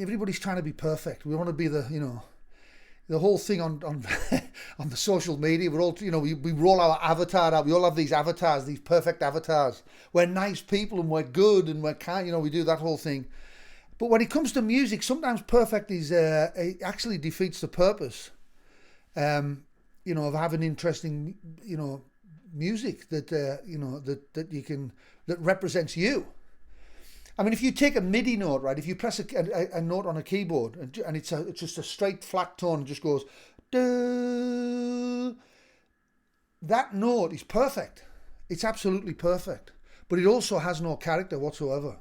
everybody's trying to be perfect. We want to be the whole thing on on the social media. We're all, we roll our avatar out. We all have these avatars, these perfect avatars. We're nice people and we're good and we're kind. We do that whole thing. But when it comes to music, sometimes perfect is it actually defeats the purpose. Of having interesting, music that that represents you. I mean, if you take a MIDI note, right? If you press a note on a keyboard and it's just a straight flat tone, and just goes, duh, that note is perfect. It's absolutely perfect, but it also has no character whatsoever.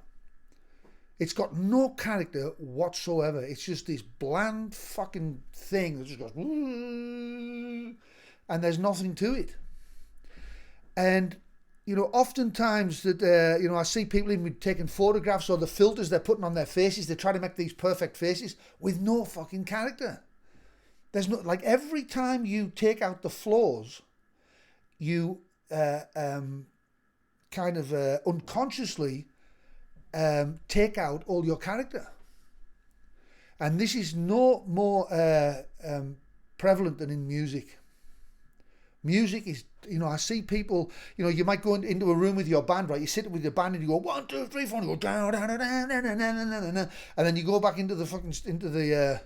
It's got no character whatsoever. It's just this bland fucking thing that just goes, and there's nothing to it. And oftentimes that I see people even taking photographs or the filters they're putting on their faces. They try to make these perfect faces with no fucking character. There's no, like, every time you take out the flaws, you unconsciously take out all your character. And this is no more prevalent than in music. Music is, I see people, you might go into a room with your band, right? You sit with your band and you go 1, 2, 3, 4, and you go down, down, down, down, down, down, down, down, and then you go back into the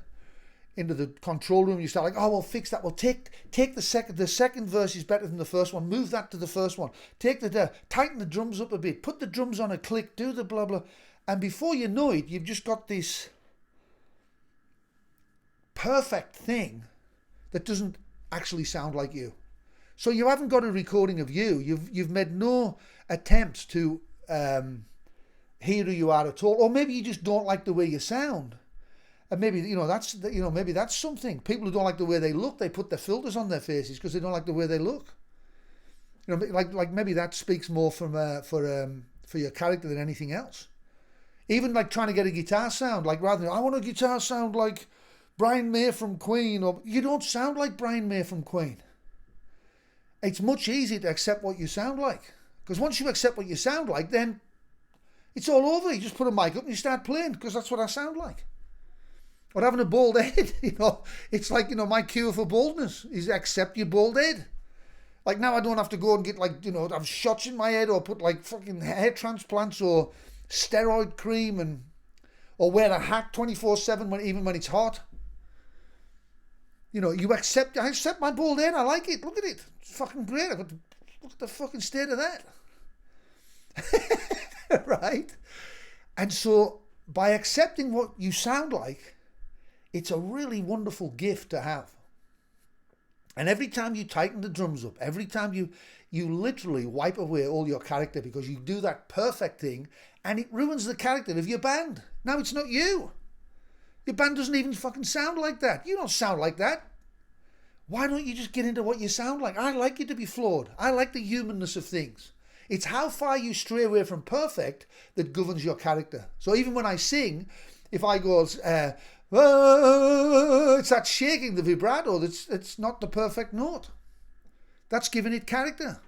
control room. You start like, oh, we'll fix that. Well, take the second verse is better than the first one. Move that to the first one. Tighten the drums up a bit. Put the drums on a click. Do the blah blah, and before you know it, you've just got this perfect thing that doesn't actually sound like you. So you haven't got a recording of you. You've made no attempts to hear who you are at all, or maybe you just don't like the way you sound. And maybe maybe that's something. People who don't like the way they look, they put their filters on their faces because they don't like the way they look. Like maybe that speaks more for your character than anything else. Even like trying to get a guitar sound, like rather than I want a guitar sound like Brian May from Queen, or you don't sound like Brian May from Queen. It's much easier to accept what you sound like, because once you accept what you sound like, then it's all over. You just put a mic up and you start playing, because that's what I sound like. Or having a bald head, it's like, my cure for baldness is accept your bald head. Like now I don't have to go and get have shots in my head or put like fucking hair transplants or steroid cream or wear a hat 24/7 even when it's hot. I accept my bald head. I like it. Look at it. It's fucking great. Look at the fucking state of that. Right? And so by accepting what you sound like, it's a really wonderful gift to have. And every time you tighten the drums up, every time you literally wipe away all your character, because you do that perfect thing and it ruins the character of your band. Now it's not you. Your band doesn't even fucking sound like that. You don't sound like that. Why don't you just get into what you sound like? I like you to be flawed. I like the humanness of things. It's how far you stray away from perfect that governs your character. So even when I sing, if I go, it's that shaking, the vibrato, it's not the perfect note. That's giving it character.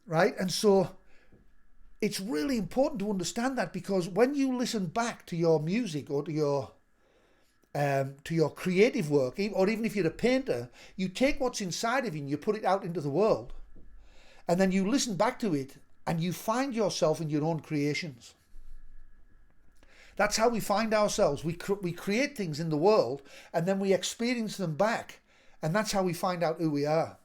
Right? And so it's really important to understand that, because when you listen back to your music or to your creative work, or even if you're a painter, you take what's inside of you and you put it out into the world, and then you listen back to it and you find yourself in your own creations. That's how we find ourselves. We create things in the world and then we experience them back, and that's how we find out who we are.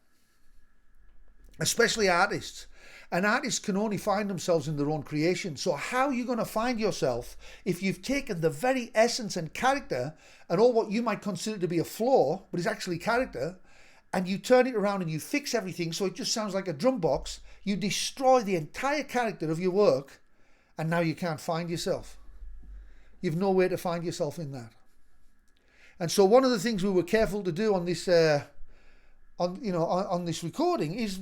Especially artists. And artists can only find themselves in their own creation. So how are you going to find yourself if you've taken the very essence and character and all what you might consider to be a flaw, but is actually character, and you turn it around and you fix everything so it just sounds like a drum box? You destroy the entire character of your work, and now you can't find yourself. You've nowhere to find yourself in that. And so one of the things we were careful to do on this on this recording is,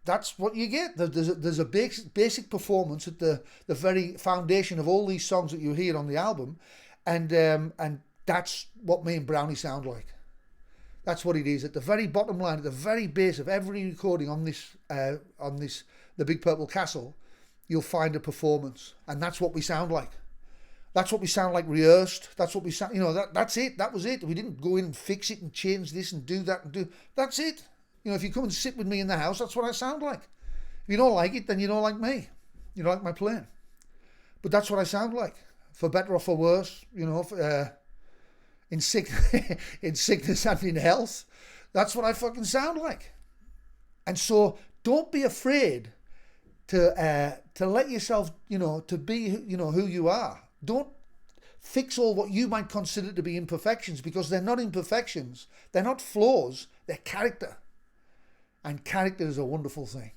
that's what you get. There's a basic performance at the very foundation of all these songs that you hear on the album, and that's what me and Brownie sound like. That's what it is. At the very bottom line, at the very base of every recording on this the Big Purple Castle, you'll find a performance, and that's what we sound like. That's what we sound like rehearsed. That's what we sound, that's it. That was it. We didn't go in and fix it and change this and do that and do, that's it. If you come and sit with me in the house, that's what I sound like. If you don't like it, then you don't like me. You don't like my playing. But that's what I sound like, for better or for worse, in sickness and in health. That's what I fucking sound like. And so don't be afraid to let yourself, to be, who you are. Don't fix all what you might consider to be imperfections, because they're not imperfections. They're not flaws. They're character. And character is a wonderful thing.